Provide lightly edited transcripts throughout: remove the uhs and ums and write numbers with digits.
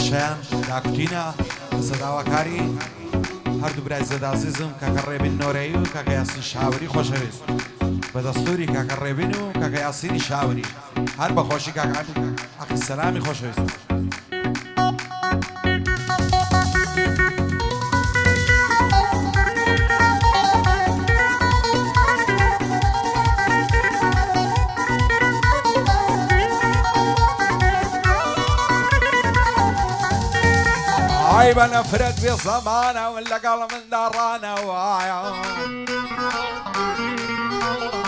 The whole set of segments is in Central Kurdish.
بەخشیان داکوتینە سەداوەکاری هەردوو برای زەدازیزم کاکە رێبین نۆرەیی و کاکە یاسین شاوری خۆشەویست بە دەستوری کاکە رێبین و کاکە یاسینی شاوری هەر بەخۆشی کاکە عەقی سەلامی خۆشەویست. ئای بە نەفرەت بێ زەمانە لەگەڵ منداڕانە وایە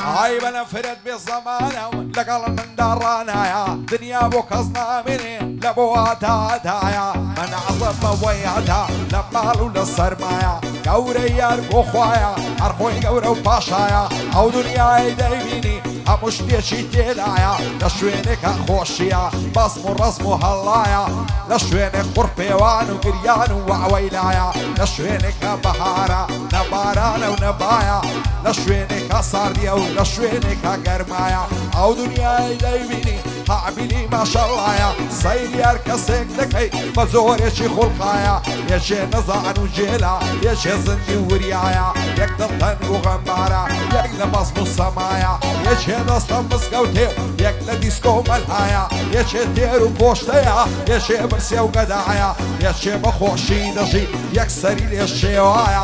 ئای بە نەفرەت بێ زەمانە لەگەڵ منداڕانایە دنیا بۆ کەس نامێنێ لە بۆ هاتایە من عەزەمە وەی هەتا لە ماڵ و لە سەرمایە گەورەی یار بۆ خوایە هەر خۆی گەورە و پاشایە ئەو دنیای دەیبینی هەموو شتێکی تێدایە لە شوێنێکە خۆشیە بەسم و ڕەسم و هەڵایە لە شوێنێک قوڕپێوان و گریان و وەوەیلایە لە شوێنێکە بەهارە نەبارانە و نەبایە لە شوێنێکە ساردیە و لە شوێنێکە گەرمایە ئەو دنیای دەیبینی هەعبیلی ماشەڵایە سەیری هەر کەسێک دەکەی بە زۆرێکی خوڵقایە یەکێ نەزان و جێلا یەکێ زندی وریایە یەک دڵتەنگ و غەمبارە یەک لە بەزم و سەمایە یەکێ دەستە مزگەوتێ یەک لە دیسکۆ و مەلهایە یەکێ تێر و پۆشتەیە یەکێ برسێ و گەدایە یەکێ بەخۆشی دەژی یەک سەری لێ شێوایە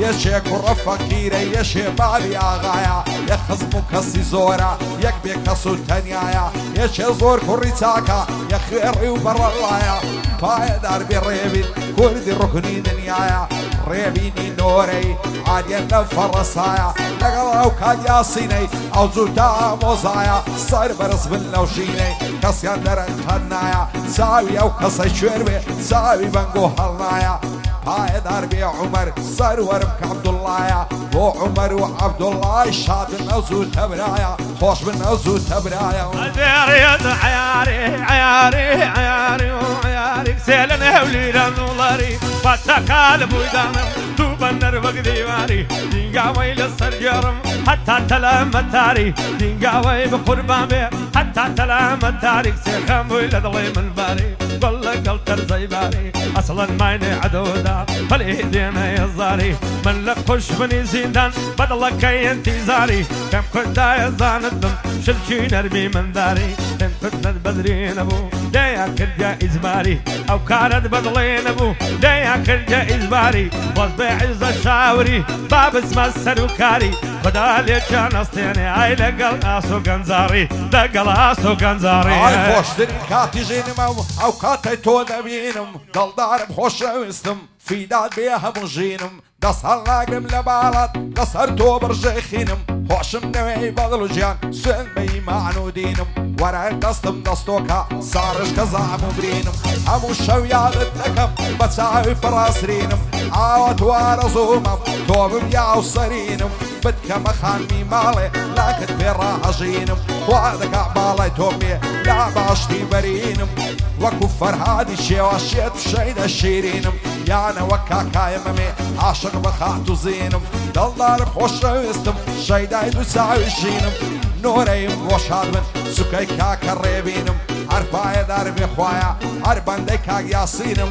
یەکێ کوڕە فەقیرە یەکێ بابی ئاغایە یەک خزم و کەسی زۆرە یەک بێ کەس و تەنیایە یەکێ زۆر کوڕی چاکە یەک خوێڕی و بەڕەڵایە پایەدار بێ رێبین کوردی ڕوکنی دنیایە رێبینی نۆرەی عالیە لە فەڕەسایە لەگەڵ ئەو کات یاسینەی ئەو زووتە ئامۆزایە سەر بەرز بن لەو ژینەی کەسیان دەرەنگ هەرنایە چاوی ئەو کەسەی کوێر بێ چاوی بەنگ و هەڵنایە پایەدار بێ عومەر سەروەرم کە عەبدوڵڵایە بۆ عومەر و عەبدوڵڵای شادن ئەو زووتە برایە خۆش بن ئەو زووتە برایە سێلە نێوليرە نوڵەری بەتەکال بوویدانم دوو بەندەر وەک دیواری دینگاوەی لەسەر گێڕم هەتا تەلەمەتاری دینگاوەی بقوربان بێ هەتا تەلەمەتاری سێخەم بووی لە دڵی من باری گوڵ لەگەڵ تەرزەی باری ئەسڵەن ماینێ عەدۆدا پەلێ دێنە هێزاری من لە خوشبنی زیندان بەدڵەکەی ئەنتیزاری کەم کوردایە زانتم شلکی نەرمی منداری کەم کوردت بەدرێ نەبوو دەیان کردیا ئیجباری ئەو کارت بەدڵێ نەبوو دەیان کردیا ئیجباری وەز بێ عیزە شاوری با بچمە سەر و کاری خدا لێکیان ئەستێنێ ئای لەگەڵ ئاس و گەنجاری لەگەڵ ئاس و گەنجاری ئای خۆشترین کاتی ژینمە ئەو کاتەی تۆ دەبینم دڵدارم خۆشەویستم فیدات بێ هەموو ژینم دەست هەڵناگرم لە باڵات لەسەر تۆ بڕژێخینم خۆشم نەوەی بەدڵ و ژیان سوێن بە ئیمان و دینم وەرە دەستم دەستۆکە ساڕش کە زام و برینم هەموو شەو یادت دەکەم بە چاوی پڕاسرینم ئاوە توارە زوومەم تۆ ببیا و سەرینم بتکەمە خانمی ماڵێ لاکت پێ ڕاهەژینم خوا دەکا باڵای تۆ پێ لا باشتی بەرینم وەکو فەرهادی شێوە شێت شەیدە شیرینم یانەوە کاکایە مەمێ عاشق بە خات و زینم دڵدارم خۆشەویستم شەیدای دوو چاوی ژینم نۆرەیم بۆ شاد بن سوکەی کاکە رێبینم هەر پایەدار بێ خوایە هەر بەندەی کاک یاسینم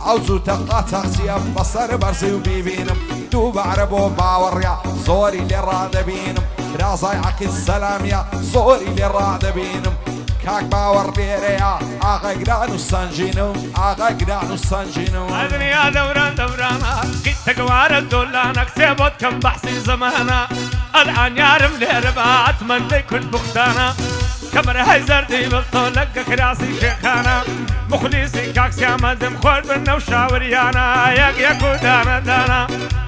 ئەو زووتە قاچاقچیە بەسەر بەرزی و بیبینم دووبارە بۆ باوەڕیا زۆری لێ ڕادەبینم رازای عەقید سەلامیە زۆری لێ ڕادەبینم کاک باوەڕ لێرەیە ئاغای گران و سەنجینم ئاغای گران و سەنجینم دنیا دەوران دەورانە تەگوارە دۆلانە کسێ بۆت کەم بەحسی زەمانە ئەلعان یارم لێرە بە عەتمەندەی کورد بوختانە کەمرە هەی زەردی بەستۆ لەگە کراسی شێخانە مخلیسی کاکسیامەدم خۆر بن نەو شاوریانە یەک یەک و دانە دانە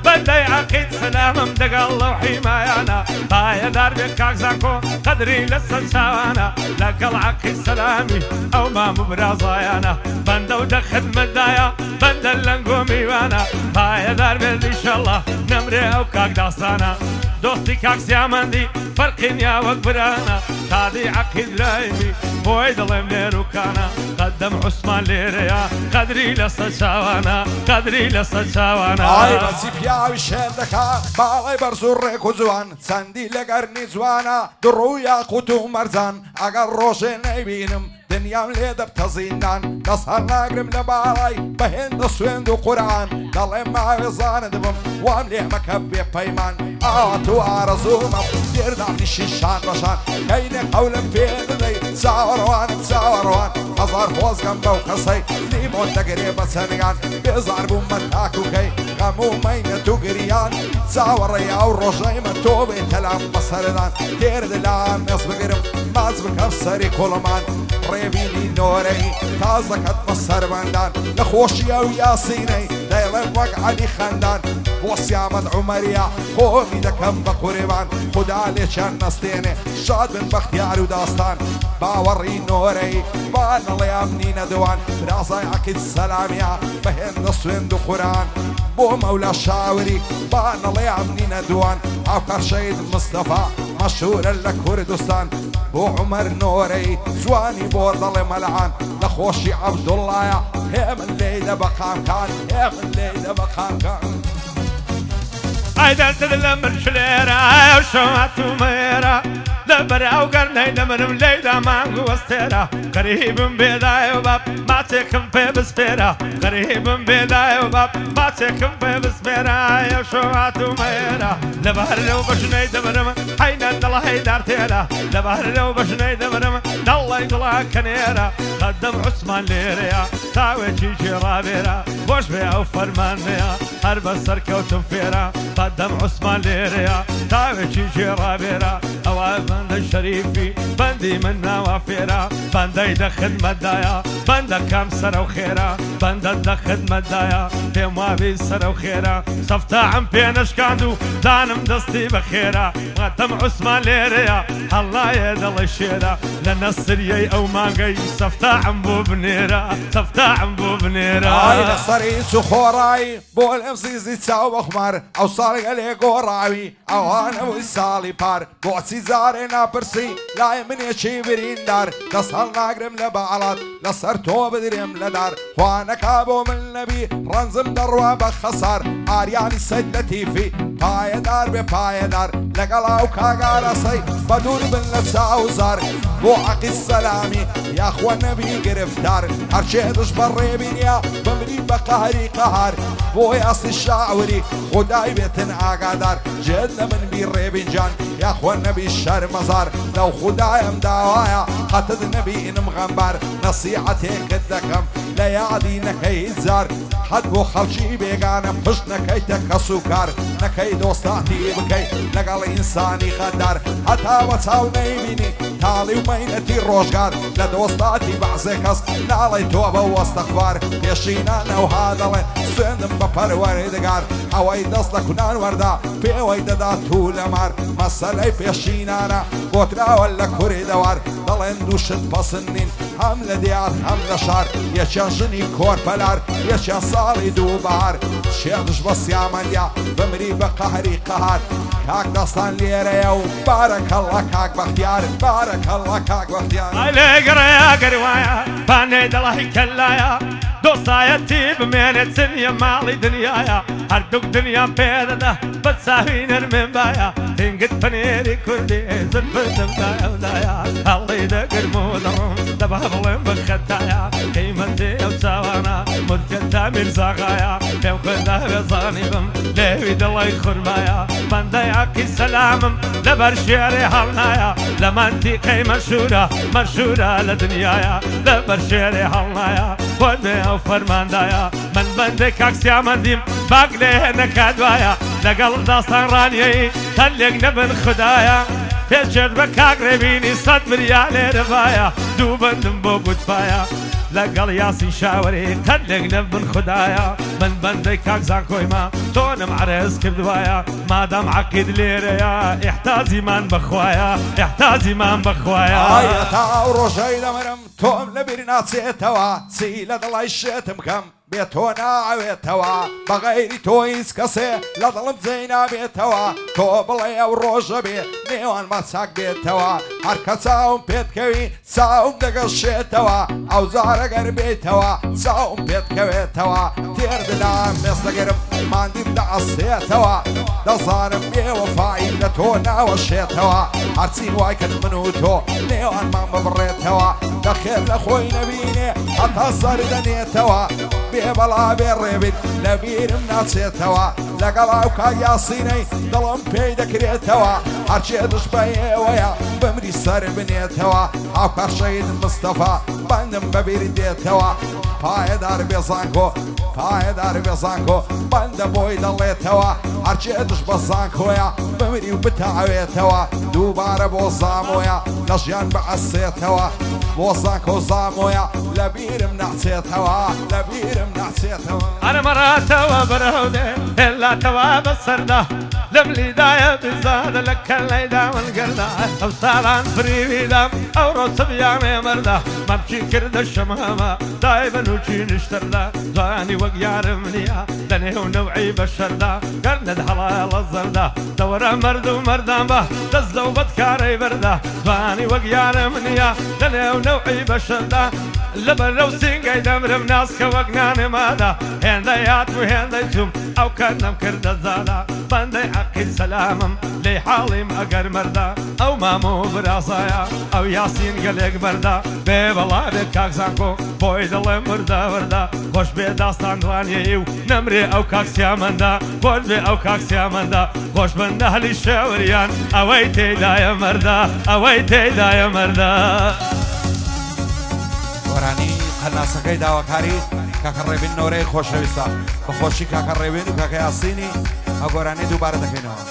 بەندەی عەقید سەلامم دەگەڵ لەو حیمایانە پایەدار بێ کاکزانکۆ قەدری لەسەر چاوانە لەگەڵ عەقید سەلامی ئەو مام و برازایانە بەندە و دەخدمەتدایە بەندە لەنگ و میوانە پایەدار بێ ئینشەڵڵا نەمرێ ئەو کاک داستانە دۆستی کاکسیامەندی فەرقی نیا وەک برانە تادی عەقید لایمی بۆی دڵێم لێروکانە قەدەم عوسمان لێرەیە قەدری لەسەر چاوانە قەدری لەسەر چاوانە ئای بەچی پیاوی شێر دەکا باڵای بەرز و ڕێک و جوان چەندی لەگەرنی جوانە دڕوو یاقوت و مەرجان ئەگەر ڕۆژێ نەیبینم دنیام لێ دەبتە زیندان دەست هەر ناگرم لە باڕای بە هێندە سوێند و قورئان دەڵێم ماوێزانە دەبم وام لێ مەکە بێ پەیمان ئاوا تو ئارەزوومە دێردانیشی شان بەشان کەینێ قەولم پێ دەدەی چاوەڕوانم چاوەڕوان هەزار خۆزگەم بەو کەسەی لیمۆن دەگرێ بە چەنگان بێزار بووم من تاکوکەی غەم و مەینەت و گریان چاوەڕێی ئەو ڕۆژەی من تۆ بێتە لام بەسەردان تێردە لام مێز بگرم ماز بکەم سەری کوڵمان رێبینی نۆرەیی تازەکەتمە سەربەندان لە خۆشی ئەو یاسینەی دەیڵێم وەک عەلی خەندان بۆ سیامەد عومەریە خۆمی دەکەم بە قورێبان خودا لێچیان نەستێنێ شاد بن بەختیار و داستان باوەڕی نۆرەیی با نەڵێیام نینە دوان رازای عەکید سەلامیە بە هێندە سوێند و قورئان بۆ مەولا شاوری با نەڵێیام نینە دوان هاوکار شەید مستەفا مەشهورە لە کوردستان بۆ عومەر نۆرەیی جوانی بۆ دەڵێ مەلعان لە خۆشی عەبدوڵڵایە هێ من لێیدە بە قامکان هێ من لێیدە بە قامکان ئایدە دلە من شلێرە شەوات و مێرە لەبەر ئەو گەرنەی دەمرم لێیدا مانگ و وەستێرە غەریبم بێدایە و باب ماچێکم پێ بسپێرە غەریبم بێدایە و باب ماچێکم پێ بسپێرە شەوات و مێرە لەبەر لەو بەژنەی دەمرم حەینە دڵە هەیدار تێرە لەبەر لەو بەژنەی دەمرم دەڵی دڵا کەنێرە قەدەم عوسمان لێرەیە تاوێکی ژێڕابێرە بۆش بێ ئەو فەرمانەیە هەر بەسەر کەوتم فێرە قەدەم عوسمان لێرەیە تاوێکی ژێڕابێرە ئەوە بەندە شەریفی بەندی من ناوە فێرە بەندەی دە خدمەتدایە بەندە کام سەرە و خێرە بەندە دە خدمەتدایە پێم وابی سەرە و خێرە سەفتاعم پێ نەشکاند و دانم دەستی بە خێرە قەدەم عوسمان لێرەیە هەڵایە دەڵی شێرە لە نەسریەی ئەو مانگەی سەفتاعم بۆ بنێرە سەفتاعم بۆ بنێرە ئای لە سەری چ خۆڕایی بۆ لەم زیزی چاو بەخمار ئەو ساڵگە لێ گۆڕاوی ئەوانە بووی ساڵی پار بۆچی زارێ ناپرسی لای منێکی بریندار دەست هەڵ ناگرم لە باڵات لەسەر تۆ بدرێم لە دار خوانەکا بۆ من نەبی ڕەنزم دەڕوا بە خەسار ئاریانی سەید لە تیفی پایەدار بێ پایەدار لەگەڵ ئەو کاگارەسەی بە دوور بن لە چاوزار بۆ عەقید سەلامی یاخوا نەبی گرفتار هەرچێ دش بە ڕێبینە بمری بە قەهری قەهار بۆ یاسی شاوری خودای بێتن ئاگادار جێت لە من بی رێبین جان یاخوا نەبی شەرمەزار لەو خودایم داوایە قەتت نەبینم غەمبار نەسیحەتێکت دەکەم لە یادی نەکەی زار حەد بۆ خەڵکی بێگانە پشت نەکەیتە کەس و کار نەکەی دۆستاتی بکەیت لەگەڵ ئینسانی خەندار هەتا بە چاو نەیبینی تاڵی و مەینەتی ڕۆژگار لە دۆستاتی بەعزێ کەس ناڵی تۆ بە وەستەخوار پێشینانەوها دەڵێ سوێندم بە پەروەردگار ئەوەی دەست لە کونان وەردا پێوەی دەدا تو لەمار مەسەلەی پێشینانە گۆتراوە لە کوری دەوار دەڵێن دووشت پەسند نین هەم لە دیار هەم لە شار یەکیان ژنی کۆرپەلار یەکیان ساڵی دووبار شێدش بە سیامەندیا بمری بە قەهری قەهار کاک دەستان لێرەیە و بارەکەڵڵا کاک بەختیار بارەکەڵڵا کاک بەختیار لێگڕەیە گەروایە بانەی دڵی کەلایە دۆستایەتی بمێنێت چنیە ماڵی دنیایە هەردووک دنیام پێدەدا بە چاوی نەرمێن باە هینگت پەنێری کوردی زنبدەمدایەودایە هەڵی دەگرم و دەڕم دەبا بڵێم بخەتایە قیمەتی ئەو چاوانە مدکەت تا میرزاغایە پێم خۆدا بێزانی بم لێوی دڵی خورمایە بەندەی عەقید سەلامم لەبەر شێرێ هەڵنایە لە مانتیقەی مەشهورە لە دنیایە لەبەر شێرێ هەڵنایە خۆت بێ ئەو فەرماندایە من بەندەی کاک سیامەندیم باک لێ نەکاتوایە لەگەڵ داستان ڕانیەی هەلێک نەبن خودایە پێچێت بە کاک رێبینی 100 ملیار لێرەبایە دوو بەندم بۆ گوتپایە لەگەڵ یاسین شاوری هەلێک نەبن خودایە من بەندەی کاک زانکۆیمە تۆنم عەرز کردوایە مادام عەقید لێرەیە ئیحتازیمان بەخوایە ئیحتازیمان بەخوایە ئایا تا ئەو ڕۆژەی دەمرم تۆم لەبیر ناچێتەوە چی لە دڵی شێتم کەم بێ تۆ ناوێتەوە بەغەیری تۆ هیچ کەسێ لە دڵم جێی نابێتەوە تۆ بڵێ ئەو ڕۆژە بێ نێوان مەچاک بێتەوە هەر کە چاوم پێتکەوی چاوم دەگەشێتەوە ئەو جارەگەر بێتەوە چاوم پێتکەوێتەوە تێردلام مێز دەگەرم ماندیم دەعەسێتەوە دەزانم بێوەفایی لە تۆ ناوەشێتەوە هەرچی وای کرد من و تۆ نێوانمان ببڕێتەوە دەخێر لە خۆی نەبینێ هەتا سەر دەنێتەوە بێ بەڵا بێ ڕێبین لە بیرم ناچێتەوە لەگەڵ ئەوکا یاسینەی دڵم پێی دەکرێتەوە هەرچێ دش بە ئێوەیە بمری سەر بنێتەوە هاوکار شەید مستەفا بەندم بەبیر دێتەوە پایەدار بێزانکۆ پایەدار بێزانکۆ بەندە بۆی دەڵێتەوە هەرچێ دش بە زانکۆیە بمری و بتاوێتەوە دووبارە بۆ زامۆیە لە ژیان بەعەسێتەوە بۆ زانکۆ زامۆیە لە بیرم ناچێتەوە لە بیرم ناچێتەوە ئەرەمەڕاتەوە بەرەودێ هێلاتەوە بەسەردا لەم لیدایە بزادە لە کەلەیدا وەلگەردا ئەو ساڵان فریویدام ئەو ڕۆچە بیامێ مەردا مەمچی کردە شەمەمە دای بەنوچی نیشتەردا جوانی وەک یارم نییە لە نێو نەوعی بەشەردا گەرنت هەڵایە زەردا دەوەرە مەرد و مەردان بە دەست لەو بەدکارەی بەردا جوانی وەک یارم نییە لە نێو نەوعی بەشەردا لەبەر لەو سینگەی دەمرم ناسکە وەک نانێمادا هێندەی هات و هێندەی چوم ئەو کەرنەم کردە زادا بەندەی عەقیل سەلامم لێی حاڵیم ئەگەر مەردا ئەو مامۆ براسایە ئەو یاسین گەلێک بەردا بێ بەڵا بێت کاکزانکۆ بۆی دەڵێم وردە وەردا خۆش بێ داستان دوانیەی و نەمرێ ئەو کاکسیامەندا خۆش بێ ئەو کاکسیامەندا خۆش بندە هەلی شێوریان ئەوەی تێدایە مەردا ئەوەی تێدایە مەردا گۆرانی قەناسەکەی داواکاری کاکە رێبین نۆرەی خۆشەویستە بەخۆشی کاکە رێبین و کاکە یاسینی ئەو گۆرانی دووبارە دەکەینەوە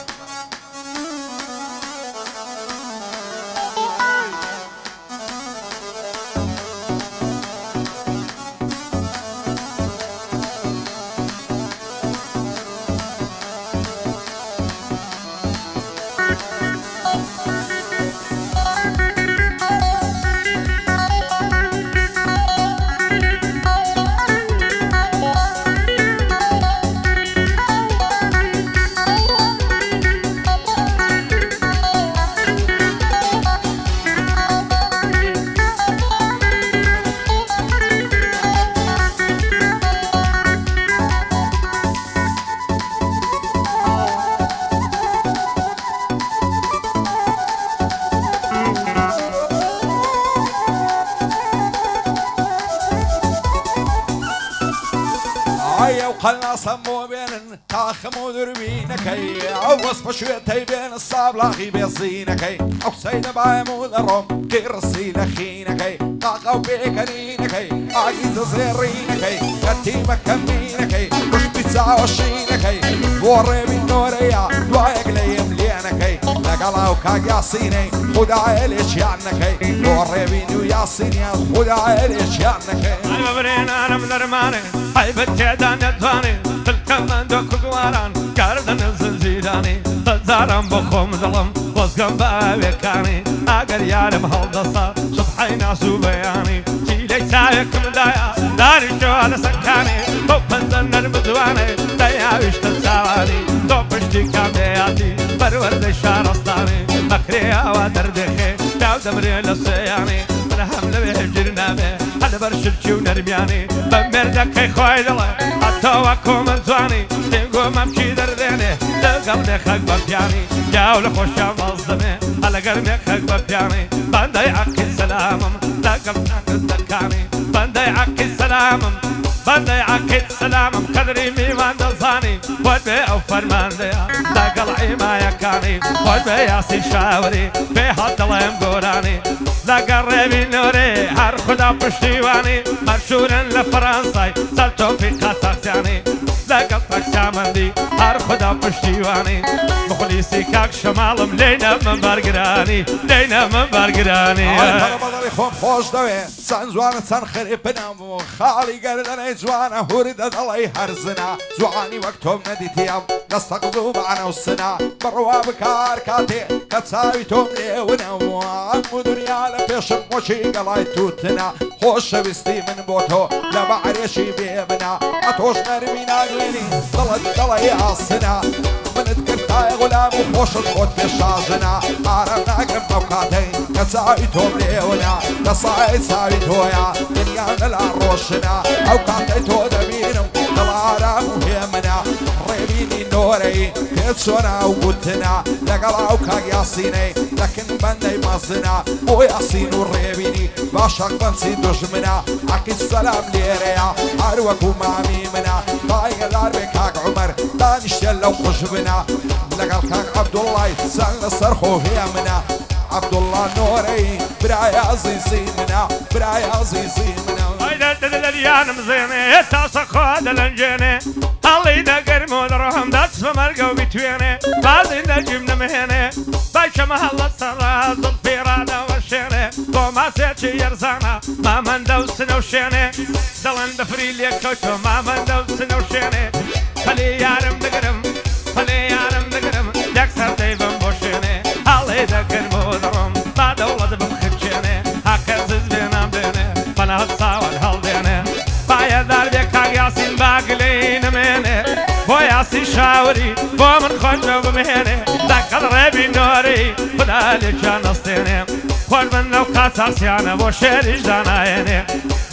قەناسە بۆ بێنن تاخم و دوربینەکەی ئەو وەسپە شوێتەی بێنە سابلاغی بێزینەکەی ئەو سەیدە بایم و دەڕۆم دیڕسی لە خینەکەی قاقە و پێکەنینەکەی ئاگیزە زێڕینەکەی کەتیمە کەمینەکەی خوشبی چاوەشینەکەی بۆ ڕێبین نۆرەیە دوایەک لە یم لێنەکەی لەگەڵ ئەو کاک یاسینەی خودایە لێچیان نەکەی بۆ ڕێبین و یاسینیان خودایە لێچیان نەکەی برێنانم نەرمانێ حیبت تێدا نەتوانێ دڵکەمان دۆ کوگواران کاردنە زنجیرانی دەزارم بۆ خۆم دڵم خۆزگەم بە ئاوێکانی ئەگەر یارم هەڵدەسا سوبحەی ناس و بەیانی چیلەی چاوێکمدایە داریشەوە لە سەرکانی بۆ پەنجە نەرم جوانێ دەیاویشتە چاوانی تۆ پشتی کامێیاتی بەروەردەی شارەستانی بەکرێەوە دەردێخێ داو دەمرێ لە سێیانی منە هەم لەوێ هێژیر نامێ هەلەبەر شرکی و نەرمیانی بە مێردەکەی خۆی دڵێ هەتەوە کۆمە جوانی تێنگۆ مەمکی دەردێنێ لەگەڵ مێخەک بە پیانی یاو لە خۆشیان باز دەمێ هەلەگەر مێخەک بە پیانی بەندەی عەقیل سەلامم لەگەڵ دەکانی بەندەی عەقیل سەلامم بەندەی عەقیل سەلامم قەدری میوان دەزانی خۆت بێ ئەو فەرماندەیە لەگەڵ عیمایەکانی خۆت بێ یاسین شاوری پێ هات دەڵێم گۆرانی لەگەڵ رێبین نۆرێ هەر خوددا پشتیوانی مەشهورن لە فەرەنسای سەر تۆپی قاچاقچیانی لەگەڵ تەکسامەندی هەر خوددا پشتیوانی مخلیسی کاک شەماڵم لێنە من بەرگرانی لێنە من بەرگرانی بەڵی خۆم خۆش دەوێ چەند جوانە چەند خەریپنم و خاڵی گەردەنەی جوانە هوری دەدەڵی هەرزنا جوانی وەک تۆم نەدیتیم لە سەقز و بەعانە و سنا بڕوا بکار کاتێ کە چاوی تۆم لێونە ئەم و دنیا لە پێشم وەچی گەڵای تووتنە خۆشەویستی من بۆ تۆ لە بەعرێشی بێ منە ئەتۆش نەرمی ناگوێنی دڵت دڵی ئاسنە منت کردایە غولام و خۆشت خۆت پێشاژنە ئارام ناگرم ئەو کاتەی کە چاوی تۆم لێونە لە سای چاوی تۆیە دنیا لەلا ڕۆشنە ئەو کاتەی تۆ دەبینم دڵ ئارام و هێمنە ڕێبینی نۆرەی پێچۆنا و گوتنا لەگەڵ ئەو کاک یاسینەی لەکن بەندەی مەزنە بۆ یاسین و ڕێبینی باشەق بەنچی دوژمنە عەقید سەلام لێرەیە هەر وەکو مامی منە باگەدار بێ کاک عومەر دانیشتێ لەو خوشبنە لەگەڵ کاک عەبدوڵڵای سەنگ لەسەر خۆ هێمنە عەبدوڵڵا نۆرەی برای عەزیزی منە برای عەزیزی منە دەلیانم زێنێ تاسە خوا دەلەنجێنێ هەڵی دەگەرم و دەڕۆهم دەچمە مەرگە و بیتوێنێ بازی دەرجیم نەمهێنێ باشەمە هەڵەت سەڕا زڵفی ڕادەوەشێنێ بۆ ماسێکی یەرزانە مامەندە و سنە و شێنێ دەڵێن دەفری لێکەوتۆ مامەندە و سنە و شێنێ پەلی یارم دەگرم پەلی یارم دەگرم یەکسەر دەیبم بۆ شوێنێ هەڵی دەگەرم و دەڕۆم با دەوڵەت بم خرچێنێ هاکەزز بێنام دێنێ بەنەهەت ساوەن هەڵدێنێ پایەدار بێ کاک یاسین باگلەی نەمێنێ بۆ یاسین شاوری بۆ من خۆشە بمهێنێ لەگەڵ ڕێبی نۆرەی خدا لێکیان نەستێنێ خۆش من لەو کاساسیانە بۆ شێریش دانایێنێ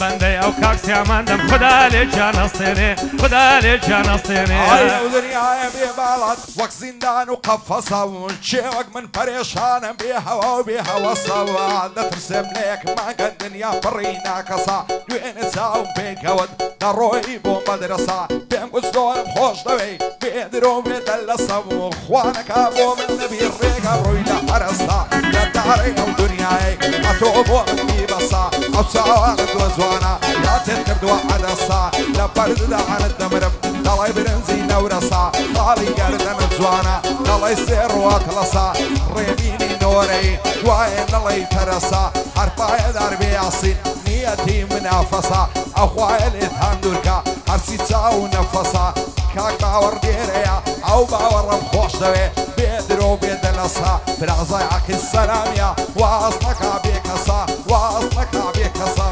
بەندەی ئەو کاکسیاماندەم خدا لێکیان نەستێنێ خدا لێکیان نەستێنێ ئەو دنیایە بێ باڵات وەک زیندان و قەفەسە و چێوەک من پەرێشانم بێ هەوا و بێ هەوەسەوە دەترسێم لە یەکمانکە دنیا پڕی ناکەسا دوێنێ چاوم پێکەوت دەڕۆی بۆ مەدرەسا پێم گوت زۆرم خۆش دەوێ بێدرۆ بێتە لەسەم و خوانەکە بۆ من نەبی ڕێگە ڕووی لە هەرەستا لە دارەی ئەو دنیای ئەتۆ بۆ من میبەسا ئەو چاوانت وە جوانە یاتێت کردووە عەدەسا لە پەردەدانت دەمرم دەڵێ برنجی نەورەسا خاڵی گەردەنە جوانە دەڵێ سێڕوات لەسا ڕێبینی نۆرەی دوایە دەڵێ تەرەسا هەرپایەدار بێ یاسین نیەتی منافەسا ئەو خوایە لێت هەندورکە هەرچی چاو و نەفەسا کاک باوەڕ دێرەیە ئەو باوەڕم خۆش دەوێ بێ درۆ بێدە لەسا برازای عەقید سەلامیە واز نەکا بێ کەسا واز نەکا بێ کەسا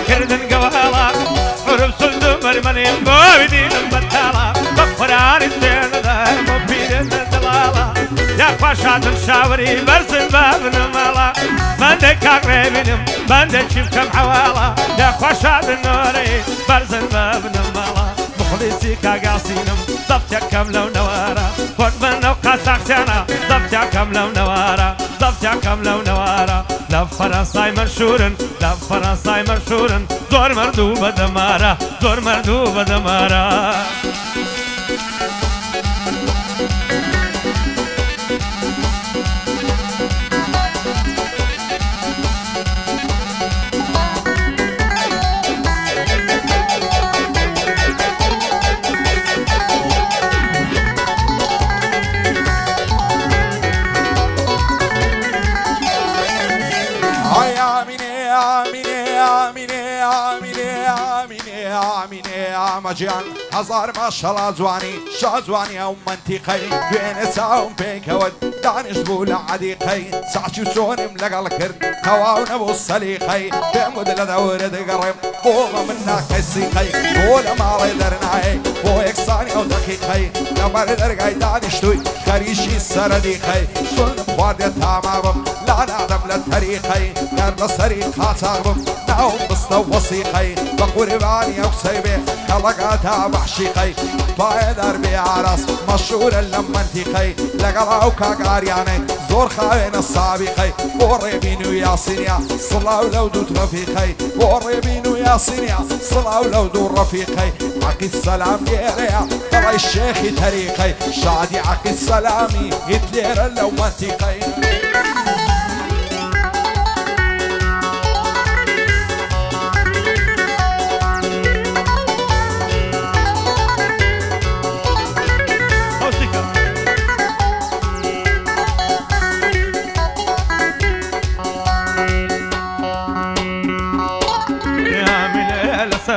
كردن قوالا عرب سلدو مرمنين بويدين بطالا بقران الزين دار مبيدين دلالا يا خوشات الشاوري برسل باب نمالا من دكاك ريبينم من دكيف كم حوالا يا خوشات النوري برسل باب نمالا مخلصي كاقاسينم ضبطيا كم لو نوارا خود من نو قاساقسيانا ضبطيا كم لو نوارا ضبطيا كم لو نوارا لف فرنساي مشهورن لف فرنساي مشهورن زور مردو بدمارا زور مردو بدمارا مەجیان هەزار ماشەڵا جوانی شازوانی ئەو منتیقەی دوێنێ چاوم پێکەوت دانیشت بوو لە عەدیقەی ساچی و چۆنم لەگەڵ کرد تەواو نەبوو سەلیقەی پێم گوت لە دەورە دەگەڕێم بۆمە من ناکەی سیقەی بۆ لە ماڵێ دەرنایە بۆ یەکسانی ئەو دەقیقەی لەبەر دەرگای دانیشتووی خەریشی سەرەدیقەی سولم خواردێت تامابم لا نادەم لە تەریقەی گەر بەسەری قاچاق بم ناوم بستە وەسیقەی بە قوربانی ئەو قسەی بێ کەڵەکاتا بەحشیقەی پایەدار بێ ئاراس مەشهورە لەم منتیقەی لەگەڵ ئەو کاگاریانەی زۆر خاوێنە سابیقەی بۆ ڕێبین و یاسینیا سڵاو لەو دوو ڕەفیقەی بۆ ڕێبین و یاسینیا سڵاو لەو دوو ڕەفیقەی عەقید سەلام لێرەیە دەڵێ شێخی تەریقەی شادی عەقید سەلامی هیت لێرە لەو منتیقەی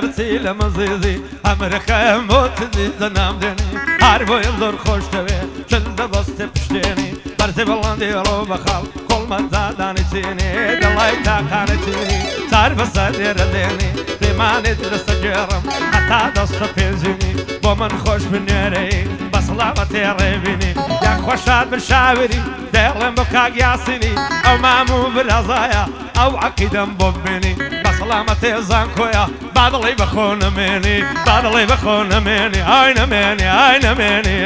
دەرچی لە مزیزی ئەمرەکەم بۆ تزیزە نامدێنی هەر بۆیم زۆر خۆش دەوێت چل دەبەستێ پشتێنی بەرزی بەڵاندی ڕۆ بەخاڵ کۆڵمەندادانی چینی دەڵای تاقانە چینی چار بەسەر لێرە دێنی پێمانێت لەسەر گێڕم هەتا دەستە پێنجینی بۆ من خۆش بنێرەی بە سڵامەتێ ڕێبینی یان خۆشاد بن شاوری دەڵێم بۆ کاک یاسینی ئەو ماموو برازایە ئەو عەقیدەم بۆ ببینی بە سڵامەتێ زانکۆیە با دڵی بەخۆ نەمێنی با دڵی بەخۆ نەمێنی ئای نەمێنی ئای نەمێنی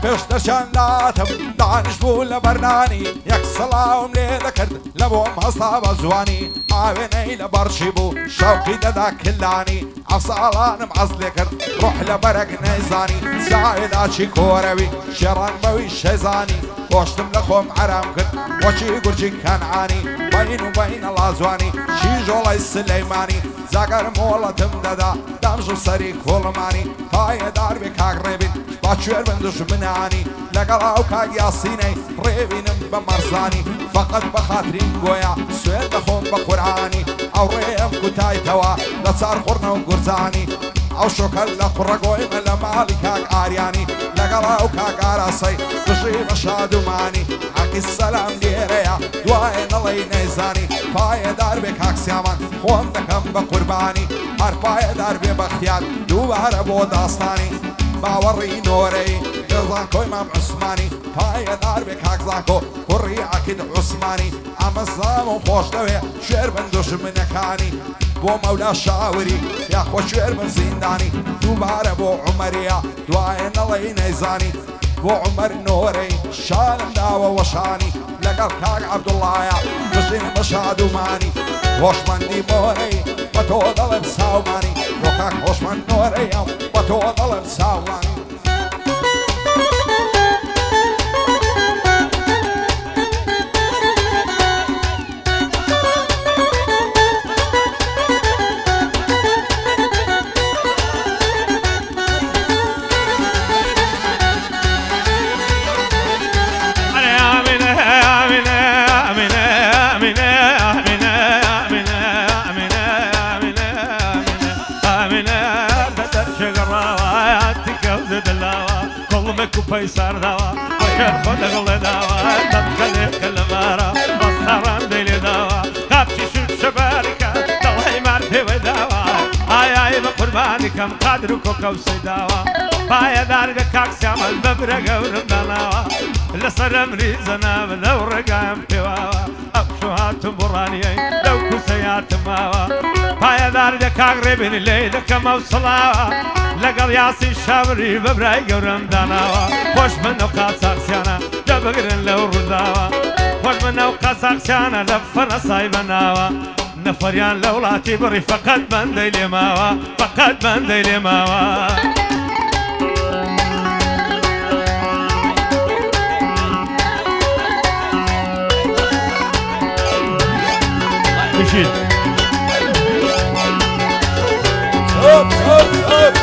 پێشتەشان داتم دانش بوو لە بەرنانی یەک سەڵاوم لێ دەکرد لە بۆم هەستا بە جوانی ئاوێنەی لە بەرچی بوو شەوقی دەدا کلانی ئەو ساڵانم عەز لێ کرد ڕۆح لە بەرەک نەیزانی چاوێداچی کۆرەوی شێڕان بەوی شێزانی گۆشتم لە خۆم ئارام کرد وەچی گورجی کەنعانی بەین و بەینە لازوانی شیژۆڵی سلەیمانی جاگەر مۆڵەتم دەدا دامژ و سەری کۆڵمانی پایەدار بێ کاک ڕێبین با کوێر بن دژمنانی لەگەڵ ئەو کاک یاسینەی ڕێبینم بە مەرزانی فەقەت بە خاترین گۆیە سوێن دەخۆم بە قورعانی ئەو ڕێم کوتایتەوە لە چارخۆڕنە و گورجانی ئەو شۆکەل لە قوڕەگۆیمە لە ماڵی کاک ئاریانی لەگەڵ ئەو کاک ئاراسەی دژی بە شادومانی عەقی سەلام لێرەیە دوایە نەڵێی نەیزانی پایەدار بێ کاک سیامان خۆم دەکەم بە قوربانی هەر پایەدار بێ بەختیار دووبارە بۆ داستانی باوەڕی نۆرەی دڵزانکۆی مام عوسمانی پایەدار بێ کاک زانکۆ کوڕی عەقید عوسمانی ئەمەزام و خۆش دەوێ شوێر بن دژمنەکانی بۆ مەولا شاوری یاخۆ شوێر بن زیندانی دووبارە بۆ عومەریە دوایە نەڵێی نەیزانی بۆ عومەر نۆرەی شانم داوە وەشانی لەگەڵ کاک عەبدوڵڵایە دژین بە شادومانی هۆشمەندی مۆرەی بە تۆ دەڵێم ساومانی بۆ کاک هۆشمەند نۆرەیەم بە تۆ دەڵێم ساومانی کوپەی سارداوە بەکەر خۆ دەگڵێداوە دەبکەلێکە لە بارە بەسەڕان دەیلێداوە کاپچی شوت شەبارەکە دەڵی مار پێوەی داوە ئایای بە قوربانی کەم قادر و کۆکە و سەیداوە پایەدار بێ کاک سیامەن بە برە گەورم داناوە لەسەر ئەمری جەنابە لەو ڕێگایم پێواوە ئەو شو هاتم بڕانیەی لەو کوسەیاتم ماوە پایەدار بێ کاک ڕێبینی لێی دەکەمە و سڵاوە لەگەڵ یاسین شاوری بە برای گەورم داناوە خۆش من ئەو قاچاقچیانە دەبگرن لەو ڕووداوە خۆش من ئەو قاچاقچیانە لە فەرەسای بەناوە نەفەریان لە وڵاتی بڕی فەقەت بەندەی لێماوە فەقەت بەندەی لێماوە Hop hop hop